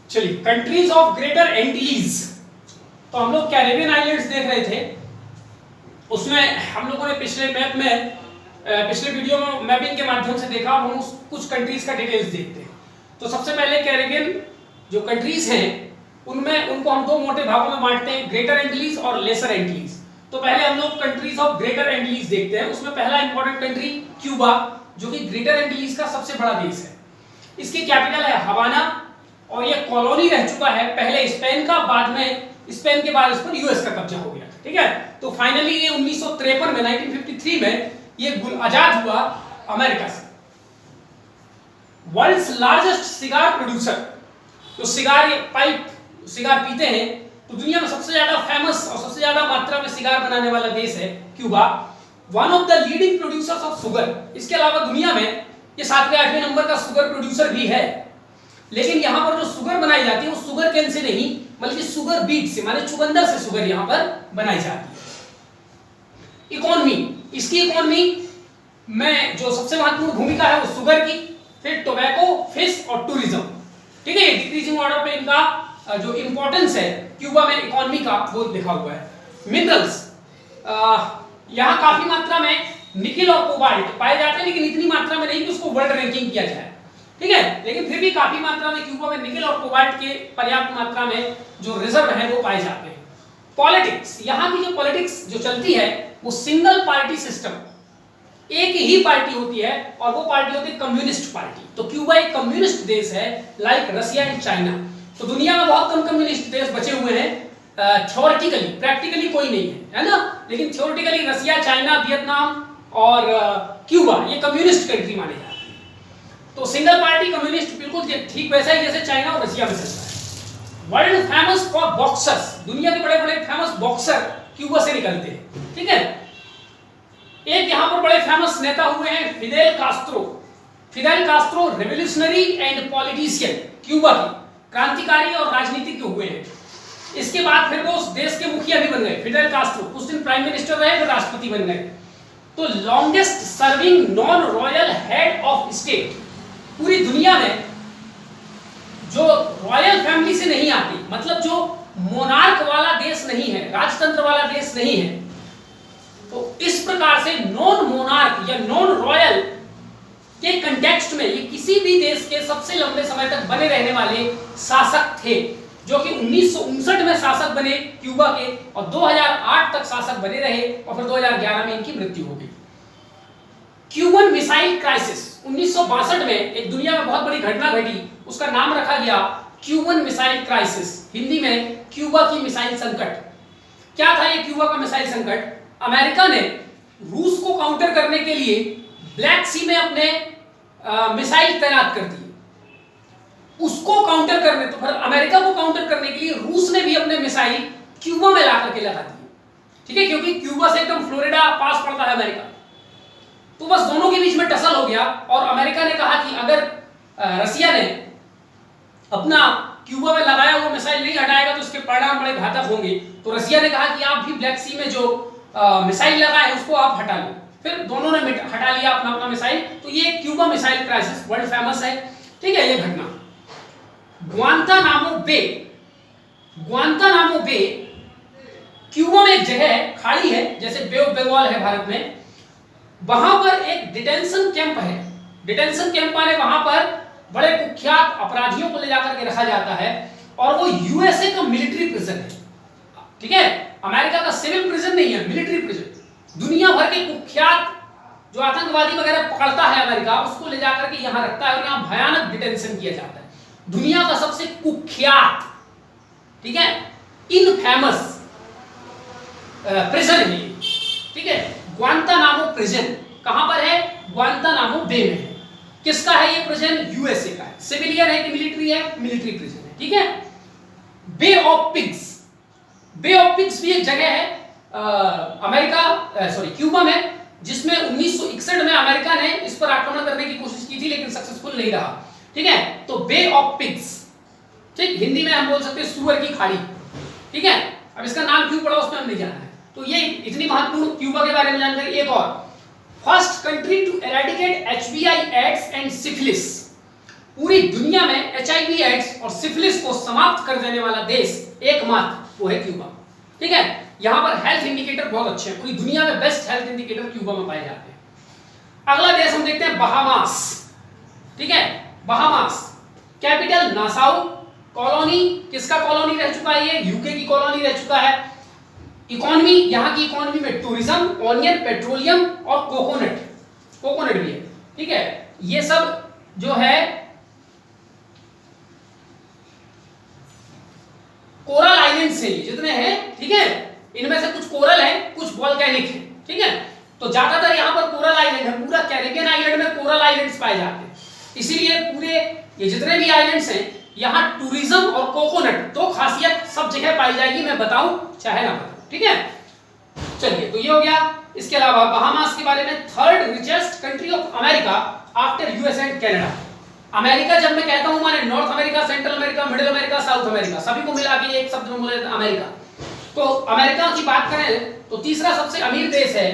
चलिए, countries of greater एंटीज। तो हम लोग कैरेबियन आइलैंड्स देख रहे थे। उसमें हम लोगों ने पिछले मैप में पिछले वीडियो में मैपिंग के माध्यम से देखा। हम कुछ कंट्रीज का डिटेल्स देखते हैं। तो सबसे पहले कैरेबियन जो कंट्रीज हैं उनमें उनको हम दो मोटे भागों में बांटते हैं, ग्रेटर एंटीज और लेसर एंटीज। तो पहले हम लोग कंट्रीज ऑफ ग्रेटर एंटीज देखते हैं। उसमें पहला इंपॉर्टेंट कंट्री क्यूबा, जो कि ग्रेटर एंटीज का सबसे बड़ा देश है। इसकी कैपिटल है हवाना और ये कॉलोनी रह चुका है पहले स्पेन का, बाद में स्पेन के बाद इस पर यूएस का कब्जा हो गया। ठीक है, तो फाइनली ये 1953 में 1953 में ये आजाद हुआ अमेरिका से। वर्ल्ड्स लार्जेस्ट सिगार प्रोड्यूसर, जो सिगार पीते हैं, तो दुनिया में सबसे ज्यादा फेमस और सबसे ज्यादा मात्रा में सिगार बनाने वाला देश है Cuba. One of the leading producers of sugar. इसके अलावा दुनिया में ये 7वें 8वें नंबर का शुगर प्रोड्यूसर भी है। लेकिन यहाँ पर जो शुगर बनाई जाती है वो शुगर केन से नहीं बल्कि शुगर बीट से, माने चुकंदर से शुगर यहाँ पर बनाई जाती है। इकोनॉमी, इसकी इकोनॉमी में जो सबसे महत्वपूर्ण भूमिका है वो शुगर की, फिर टोबैको, फिश और टूरिज्म। ठीक है, डिक्रीजिंग ऑर्डर पे इनका जो इंपॉर्टेंस है क्यूबा में इकोनॉमी का वो लिखा हुआ है। मिनरल्स, यहाँ काफी मात्रा में निकिल और कोबाल्ट पाए जाते हैं, लेकिन इतनी मात्रा में नहीं कि उसको वर्ल्ड रैंकिंग किया जाए। ठीक है, लेकिन फिर भी काफी मात्रा में क्यूबा में निकिल और कोबाल्ट के पर्याप्त मात्रा में जो रिजर्व है वो पाए जाते हैं। पॉलिटिक्स, यहाँ की जो पॉलिटिक्स जो चलती है वो सिंगल पार्टी सिस्टम, एक ही पार्टी होती है और वो पार्टी होती है कम्युनिस्ट पार्टी। तो क्यूबा एक कम्युनिस्ट देश है, लाइक रशिया एंड चाइना। तो दुनिया में बहुत कम कम्युनिस्ट देश बचे हुए हैं, थ्योरेटिकली, प्रैक्टिकली कोई नहीं है ना, लेकिन थ्योरेटिकली रशिया, चाइना, वियतनाम और क्यूबा ये कम्युनिस्ट कंट्री माने जाते हैं। तो सिंगल पार्टी कम्युनिस्ट बिल्कुल ठीक वैसा ही जैसे चाइना और रशिया में चलता है। वर्ल्ड फेमस फॉर बॉक्सर्स, दुनिया के बड़े बड़े फेमस बॉक्सर क्यूबा से निकलते हैं। ठीक है, एक यहाँ पर बड़े फेमस नेता हुए हैं Fidel Castro. Fidel Castro revolutionary and politician, Cuba की क्रांतिकारी और राजनीतिज्ञ हुए हैं। इसके बाद फिर वो उस देश के मुखिया भी बन गए। फिदेल कास्ट्रो कुछ दिन प्राइम मिनिस्टर रहे, फिर राष्ट्रपति बन गए। तो longest serving non royal head of state, पूरी दुनिया में जो रॉयल फैमिली से नहीं आती, मतलब जो मोनार्क वाला देश नहीं है, राजतंत्र वाला देश नहीं है, तो इस प्रकार से नॉन मोनार्क या नॉन रॉयल के कंटेक्स्ट में ये किसी भी देश के सबसे लंबे समय तक बने रहने वाले शासक थे, जो कि 1959 में शासक बने क्यूबा के और 2008 तक शासक बने रहे और फिर 2011 में इनकी मृत्यु हो गई। क्यूबन मिसाइल क्राइसिस, 1962 में एक दुनिया में बहुत बड़ी घटना घटी, उसका नाम रखा गया क्यूबन मिसाइल क्राइसिस, हिंदी में क्यूबा की मिसाइल संकट। क्या था ये क्यूबा का मिसाइल संकट? अमेरिका ने रूस को काउंटर करने के लिए ब्लैक सी में अपने मिसाइल तैनात कर दिए। उसको काउंटर करने, तो फिर अमेरिका को काउंटर करने के लिए रूस ने भी अपने मिसाइल क्यूबा में ला करके लगा दिए। ठीक है, क्योंकि क्यूबा से एकदम फ्लोरिडा पास पड़ता है अमेरिका, तो बस दोनों के बीच में टसल हो गया और अमेरिका ने कहा कि अगर रसिया ने अपना क्यूबा में लगाया हुआ मिसाइल नहीं हटाएगा तो उसके परिणाम बड़े घातक होंगे। तो रसिया ने कहा कि आप भी ब्लैक सी में जो मिसाइल लगा है उसको आप हटा लो। फिर दोनों ने हटा लिया अपना अपना मिसाइल। तो ये Cuba missile crisis world famous है। ठीक है, ये घटना। ग्वांतानामो बे, ग्वांतानामो बे क्यूबा में एक जगह है, खाड़ी है, जैसे बे ऑफ बंगाल है भारत में। वहां पर एक डिटेंशन कैंप है। डिटेंशन कैंप माने वहां पर बड़े कुख्यात अपराधियों को ले जाकर के रखा जाता है और वो यूएसए का मिलिट्री प्रिजन है। ठीक है, अमेरिका का सिविल प्रिजन नहीं है, मिलिट्री प्रिजन। दुनिया भर के कुख्यात जो आतंकवादी वगैरह पकड़ता है अमेरिका, उसको ले जाकर के यहां रखता है और यहां भयानक डिटेंशन किया जाता है। दुनिया का सबसे कुख्यात, ठीक है, इनफेमस प्रिजन है। ठीक है, ग्वांतानामो प्रिजन कहां पर है? ग्वांतानामो बे में है। किसका है ये प्रिजन? यूएसए का है। सिविलियन है कि मिलिट्री है? मिलिट्री प्रिजन है। ठीक है, Bay of Pigs, Bay of Pigs भी एक जगह है क्यूबा में, जिसमें 1961 में अमेरिका ने इस पर आक्रमण करने की कोशिश की थी लेकिन सक्सेसफुल नहीं रहा। ठीक है, तो बे ऑफ पिग्स, ठीक, हिंदी में हम बोल सकते हैं सुअर की खाड़ी। ठीक है, अब इसका नाम क्यों पड़ा उसमें हम नहीं जाना है। तो ये इतनी महत्वपूर्ण क्यूबा के बारे में जानकारी। एक और, first country to eradicate HIV AIDS and syphilis. पूरी दुनिया में एचआईवी एड्स और सिफिलिस को समाप्त कर देने वाला देश एकमात्र वो है क्यूबा। ठीक है, यहां पर हेल्थ इंडिकेटर बहुत अच्छे हैं, पूरी दुनिया में बेस्ट हेल्थ इंडिकेटर क्यूबा में पाए जाते हैं। अगला देश हम देखते हैं बहामास। ठीक है, बहामास, कैपिटल नासाउ, कॉलोनी किसका कॉलोनी रह चुका है, ये यूके की कॉलोनी रह चुका है। इकोनॉमी, यहां की इकोनॉमी में टूरिज्म, ऑनियन, पेट्रोलियम और कोकोनट भी है। ठीक है, ये सब जो है कोरल आइलैंड से जितने हैं, ठीक है, इनमें से कुछ कोरल है, कुछ वोल्केनिक है। ठीक है, तो ज्यादातर यहां पर कोरल आइलैंड है, पूरा कैरिबियन आइलैंड में कोरल आइलैंड्स पाए जाते हैं। इसीलिए पूरे ये जितने भी आइलैंड्स हैं यहां टूरिज्म और कोकोनट दो खासियत सब जगह पाई जाएगी, मैं बताऊं चाहे ना बताऊं। ठीक है, चलिए, तो ये हो गया। इसके अलावा बहामास के बारे में, third richest country of America after US and Canada. America जब मैं कहता हूं माने north America, central America, middle America, south America, सभी को मिला के एक शब्द में बोले अमेरिका। तो अमेरिका की बात करें तो तीसरा सबसे अमीर देश है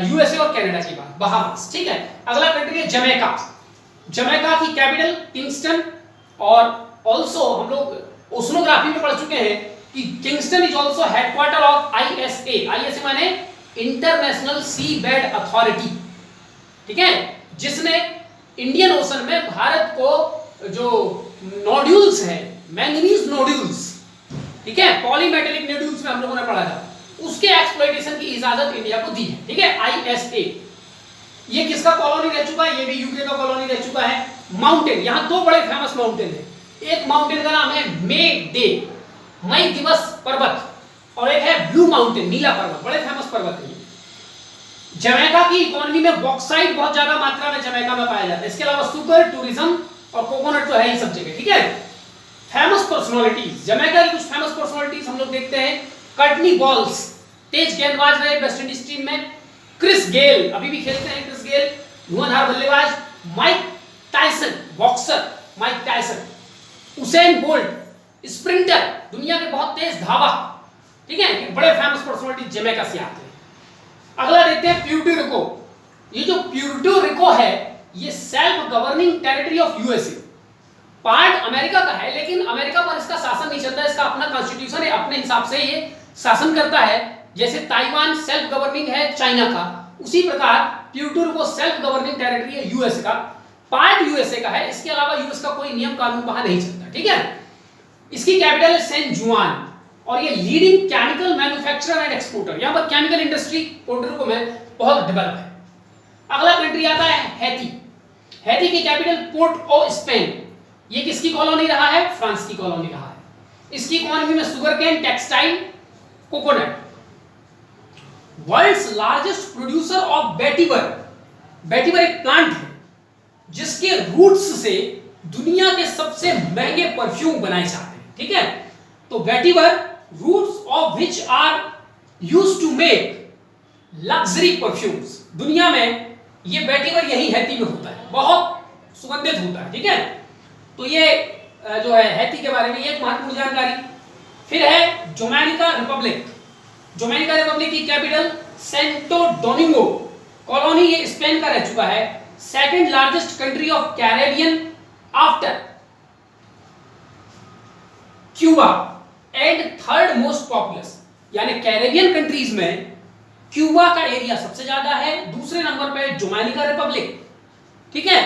यूएसए और कनाडा की बात, बहामास। ठीक है, अगला कंट्री है जमैका। जमैका की कैपिटल किंगस्टन, और ऑल्सो हम लोग ओशनोग्राफी में पढ़ चुके हैं कि Kingston is also headquarter of ISA. ISA माने इंटरनेशनल सी बेड अथॉरिटी। ठीक है, जिसने इंडियन ओशन में भारत को जो नोड्यूल्स हैं, मैंगनीज नोड्यूल्स, ठीक है, पॉलीमेटेलिक नोड्यूल्स में हम लोगों ने पढ़ा था, उसके एक्सप्लॉइटेशन की इजाजत इंडिया को दी है। ठीक है, आईएसए। ये किसका कॉलोनी रह चुका है, ये भी यूके का कॉलोनी रह चुका है। माउंटेन, यहां दो बड़े फेमस माउंटेन है, एक माउंटेन का नाम है मे डे, मई दिवस पर्वत, और एक है ब्लू माउंटेन, नीला पर्वत, बड़े फेमस पर्वत है। जमैका की इकोनॉमी में बॉक्साइट बहुत ज्यादा मात्रा में जमैका में पाया जाता है। इसके अलावा सुगर, टूरिज्म और कोकोनट तो है ही सब जगह। ठीक है, फेमस पर्सनालिटीज, जमैका की कुछ फेमस पर्सनालिटीज हम लोग देखते हैं। कर्टनी बॉल्स, तेज गेंदबाज रहे वेस्ट इंडीज टीम में। क्रिस गेल, अभी भी खेलते हैं क्रिस गेल, धुआंधार बल्लेबाज। Mike Tyson, boxer Mike Tyson. Usain bolt, sprinter, दुनिया के बहुत तेज धावक। ठीक है, ये बड़े फेमस पर्सनालिटी जमैका से आते हैं। अगला देखते हैं प्यूर्टो रिको। ये जो प्यूर्टो रिको है ये self governing territory of USA, part America का है, लेकिन अमेरिका पर इसका शासन नहीं चलता, इसका अपना कॉन्स्टिट्यूशन है, अपने हिसाब से ये शासन करता है। जैसे ताइवान सेल्फ गवर्निंग है चाइना का, उसी प्रकार Puerto Rico self governing territory है यूएसए का, पार्ट यूएसए का है। इसके अलावा यूएस का कोई नियम कानून वहां नहीं चलता। ठीक है, इसकी कैपिटल है सैन जुआन, और ये leading chemical manufacturer and exporter, यहां पर केमिकल इंडस्ट्री पोर्टो रिको में बहुत डेवलप है। अगला कंट्री आता है हैती। हैती की कैपिटल पोर्ट ऑफ स्पेन, ये किसकी कॉलोनी रहा है, फ्रांस की कॉलोनी रहा है। इसकी इकोनॉमी में sugar cane, textile, coconut. World's largest producer of vetiver, vetiver एक प्लांट है जिसके रूट्स से दुनिया के सबसे महंगे परफ्यूम बनाए जाते हैं। ठीक है, तो vetiver, roots of which are used to make luxury perfumes, दुनिया में ये वेटिवर यही हैती में होता है, बहुत सुगंधित होता है। ठीक है, तो ये जो है हैती के बारे में एक महत्वपूर्ण जानकारी। फिर है डोमिनिका रिपब्लिक। डोमिनिका रिपब्लिक की कैपिटल सेंटो डोमिंगो, कॉलोनी ये स्पेन का रह चुका है। Second largest country of Caribbean after Cuba and third most populous, यानी कैरेबियन कंट्रीज में क्यूबा का एरिया सबसे ज्यादा है, दूसरे नंबर पे डोमिनिका रिपब्लिक। ठीक है,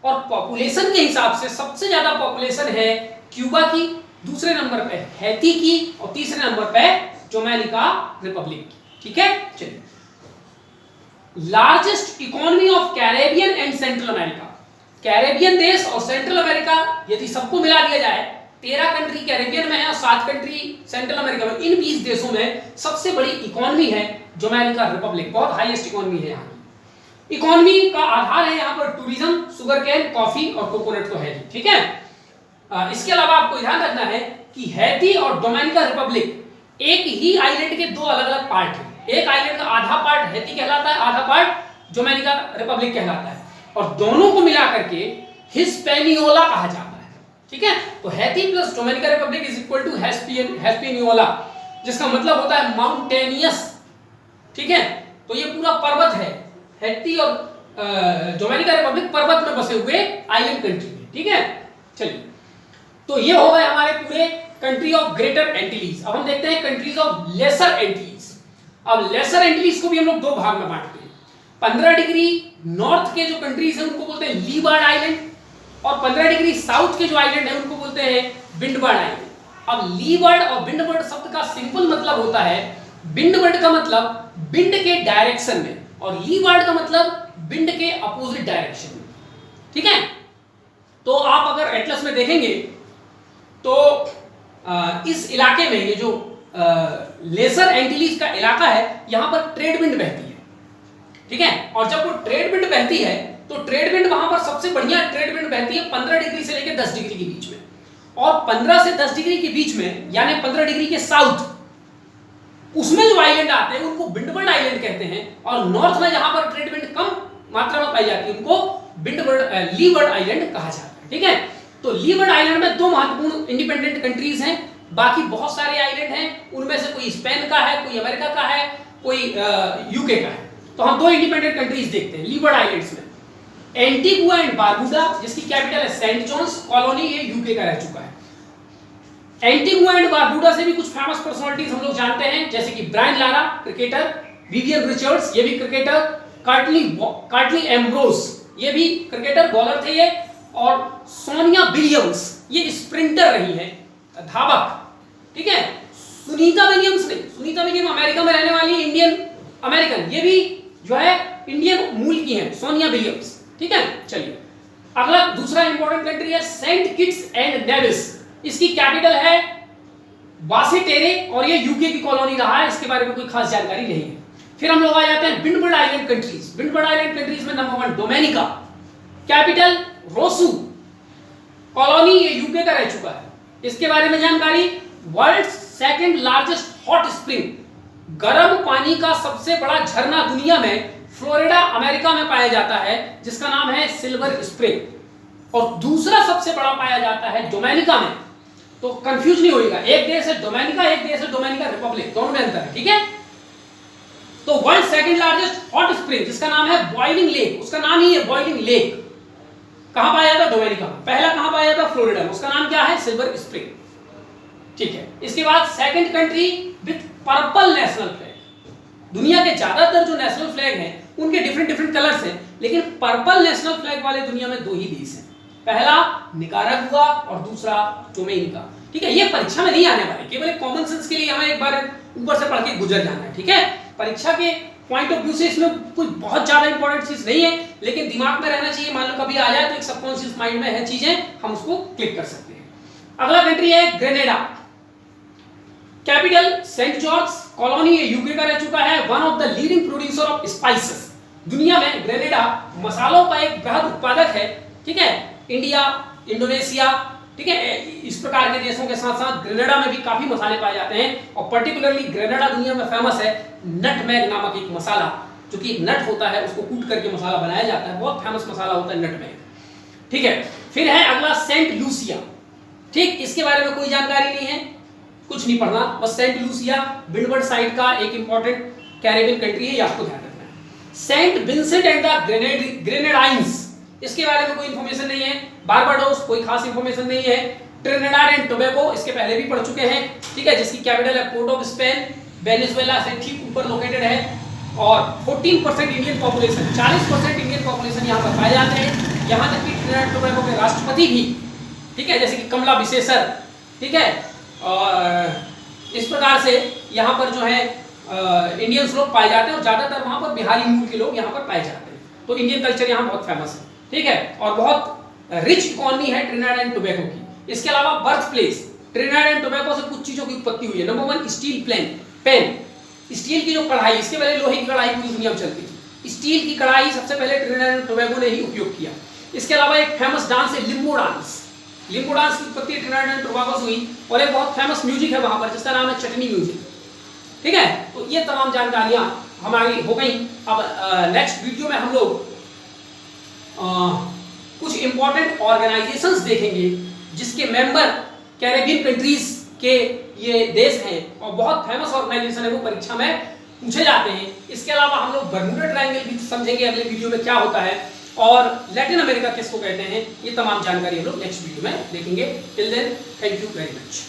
और पॉपुलेशन के हिसाब से सबसे ज्यादा पॉपुलेशन है क्यूबा की, दूसरे नंबर पे हैती की, और तीसरे नंबर पे डोमिनिका रिपब्लिक की। ठीक है, चलिए, largest economy of Caribbean and central America, Caribbean देश और सेंट्रल अमेरिका यदि सबको मिला दिया जाए, 13 कंट्री कैरेबियन में है और 7 कंट्री सेंट्रल अमेरिका में, इन 20 देशों में सबसे बड़ी इकोनॉमी है डोमिनिका रिपब्लिक, बहुत हाईएस्ट इकोनॉमी है यहाँ की। इकोनॉमी का आधार है यहाँ पर टूरिज्म, शुगर केन, कॉफी और कोकोनट तो है। ठीक है, इसके अलावा आपको ध्यान रखना है कि हैती और डोमिनिका रिपब्लिक एक ही आइलैंड के दो अलग अलग पार्ट हैं। एक आइलैंड का आधा पार्ट हैती कहलाता है, आधा पार्ट डोमिनिका रिपब्लिक कहलाता है, और दोनों को मिला करके हिस्पैनियोला कहा जाता है। ठीक है, तो Haiti plus Dominica Republic is equal to Hispaniola, जिसका मतलब होता है माउंटेनियस। ठीक है, तो ये पूरा पर्वत है, हैती और डोमिनिका रिपब्लिक पर्वत में बसे हुए आइलैंड कंट्री है। ठीक है, चलिए, तो ये हो गए हमारे पूरे कंट्री ऑफ ग्रेटर एंटिलीज। अब हम देखते हैं कंट्रीज ऑफ लेसर एंटिलीज। अब लेसर एंटिलीज को भी हम लोग दो भाग में बांटते हैं। 15 डिग्री नॉर्थ के जो कंट्रीज हैं उनको बोलते हैं लीवार्ड आइलैंड, और 15 डिग्री साउथ के जो आइलैंड है उनको बोलते हैं विंडवर्ड आइलैंड। अब लीवार्ड और विंडवर्ड शब्द का सिंपल मतलब होता है, विंडवर्ड का मतलब विंड के डायरेक्शन में, और लीवार्ड का मतलब विंड के अपोजिट डायरेक्शन में। ठीक है, तो आप अगर एटलस में देखेंगे तो इस इलाके में ये जो लेसर एंटिलीज का इलाका है, यहां पर ट्रेड विंड बहती है। ठीक है, और जब वो ट्रेड विंड बहती है तो ट्रेड विंड वहां पर सबसे बढ़िया ट्रेड विंड बहती है 15 डिग्री से लेकर 10 डिग्री के बीच में, और 15 से 10 डिग्री के बीच में यानी 15 डिग्री के साउथ उसमें जो आइलैंड आते हैं उनको विंडवर्ड आइलैंड कहते हैं, और नॉर्थ में जहां पर ट्रेड विंड कम मात्रा में पाई जाती है उनको विंडवर्ड लीवर्ड आइलैंड कहा जाता है। ठीक है, तो लीवर्ड आइलैंड में दो महत्वपूर्ण इंडिपेंडेंट कंट्रीज हैं, बाकी बहुत सारे आइलैंड हैं, उनमें से कोई स्पेन का है, कोई अमेरिका का है, कोई यूके का है। तो हम दो इंडिपेंडेंट कंट्रीज देखते हैं लीवर्ड आइलैंड्स में। एंटीगुआ एंड बारबुडा, जिसकी कैपिटल है सेंट जॉन्स, कॉलोनी ये यूके का रह चुका है। एंटीगुआ एंड बारबुडा से भी कुछ फेमस पर्सनालिटीज हम लोग जानते हैं, जैसे कि Brian Lara cricketer, Vivian Richards ये भी क्रिकेटर, कार्टली एम्ब्रोस ये भी क्रिकेटर बॉलर थे ये, और सोनिया विलियम्स ये स्प्रिंटर रही है, धावक। ठीक है, सुनीता विलियम्स नहीं, सुनीता विलियम अमेरिका में रहने वाली इंडियन अमेरिकन, ये भी जो है इंडियन मूल की है, सोनिया विलियम्स। ठीक है, चलिए अगला दूसरा इंपॉर्टेंट कंट्री है सेंट किट्स एंड नेविस, इसकी कैपिटल है वासेटेरे, और ये यूके की कॉलोनी रहा है, इसके बारे में कोई खास जानकारी नहीं है। फिर हम लोग आ जाते हैं windward island countries. Windward island countries में number 1 Dominica, capital Roseau, colony ये यूके का रह चुका है। इसके बारे में जानकारी, world second largest hot spring, गर्म पानी का सबसे बड़ा झरना दुनिया में फ्लोरिडा अमेरिका में पाया जाता है, जिसका नाम है सिल्वर स्प्रिंग, और दूसरा सबसे बड़ा पाया जाता है डोमिनिका में। तो कंफ्यूज नहीं होइएगा, एक देश है डोमिनिका, एक देश है डोमिनिका रिपब्लिक, दोनों में अंतर है। ठीक है, तो world second largest hot spring जिसका नाम है बॉइलिंग लेक, उसका नाम ही है बॉइलिंग लेक, कहां पाया जाता है? डोमिनिका। पहला कहां पाया जाता है? फ्लोरिडा में, उसका नाम क्या है? Silver spring. ठीक है, इसके बाद second country with purple national flag. दुनिया के ज्यादातर जो नेशनल फ्लैग हैं उनके डिफरेंट डिफरेंट कलर्स हैं, लेकिन पर्पल नेशनल फ्लैग वाले दुनिया में दो ही देश हैं, पहला निकारागुआ और दूसरा डोमिनिका। ठीक है, ये परीक्षा में नहीं आने वाले, केवल कॉमन सेंस के लिए हमें एक बार ऊपर से पढ़ के गुजर जाना है। ठीक है, परीक्षा के पॉइंट ऑफ व्यू से इसमें कोई बहुत ज्यादा इंपॉर्टेंट चीज नहीं है, लेकिन दिमाग में रहना चाहिए, मान लो कभी आ जाए तो एक सबकॉन्शियस माइंड में है चीजें, हम उसको क्लिक कर सकते हैं। अगला कंट्री है Grenada, capital Saint George, colony ये यूके का रह चुका है, one of the leading producer of spices. दुनिया में ग्रेनेडा मसालों का एक बृहद उत्पादक है। ठीक है, इंडिया, इंडोनेशिया, ठीक है, इस प्रकार के देशों के साथ साथ ग्रेनेडा में भी काफी मसाले पाए जाते हैं, और पर्टिकुलरली ग्रेनेडा दुनिया में फेमस है नटमेग नामक एक मसाला, जो कि एक नट होता है, उसको कूट करके मसाला बनाया जाता है, बहुत फेमस मसाला होता है नटमेग। ठीक है, फिर है अगला सेंट लूसिया। ठीक, इसके बारे में कोई जानकारी नहीं है, कुछ नहीं पढ़ना, बस सेंट लूसिया विंडवर्ड साइड का एक इंपॉर्टेंट कैरेबियन कंट्री है, आपको ध्यान रखना है। Saint Vincent and the Grenadines, इसके बारे में कोई इंफॉर्मेशन नहीं है। बारबाडोस, कोई खास इंफॉर्मेशन नहीं है। ट्रिनिडाड एंड टोबैगो, इसके पहले भी पढ़ चुके हैं। ठीक है, जिसकी कैपिटल है पोर्ट ऑफ स्पेन, वेनेजुएला से ठीक ऊपर लोकेटेड है, और 14% इंडियन पॉपुलेशन, 40% इंडियन पॉपुलेशन यहाँ पर पाए जाते हैं। यहाँ तक कि ट्रिनिडाड टोबैगो के राष्ट्रपति भी, ठीक है, जैसे कि कमला विशेषर, ठीक है, और इस प्रकार से यहाँ पर जो है इंडियंस लोग पाए जाते हैं, और ज्यादातर वहाँ पर बिहारी मूल के लोग यहाँ पर पाए जाते हैं। तो इंडियन कल्चर यहाँ बहुत फेमस है। ठीक है, और बहुत रिच इकोनॉमी है ट्रिनिडाड एंड टोबैगो की। इसके अलावा birth place, Trinidad and Tobago से कुछ चीजों की उत्पत्ति हुई है। नंबर 1 स्टील पेन, स्टील की जो कढ़ाई, इसके पहले लोहे की कढ़ाई पूरी दुनिया में चलती थी, स्टील की कढ़ाई सबसे पहले ट्रिनिडाड एंड टोबैगो ने ही उपयोग किया। इसके अलावा एक फेमस डांस है लिम्बो डांस, लिम्बो डांस की उत्पत्ति ट्रिनिडाड एंड टोबैगो से हुई, और एक बहुत फेमस म्यूजिक है वहां पर जिसका नाम है चटनी म्यूजिक। ठीक है, तो ये तमाम जानकारियां हमारी हो गई। अब नेक्स्ट वीडियो में हम लोग कुछ इंपॉर्टेंट ऑर्गेनाइजेशंस देखेंगे जिसके मेंबर कैरेबियन कंट्रीज के ये देश हैं, और बहुत फेमस ऑर्गेनाइजेशन है, वो परीक्षा में पूछे जाते हैं। इसके अलावा हम लोग बर्मुडा ट्रायंगल भी समझेंगे अगले वीडियो में क्या होता है, और लैटिन अमेरिका किसको कहते हैं, ये तमाम जानकारी हम लोग नेक्स्ट वीडियो में देखेंगे। Till then thank you very much.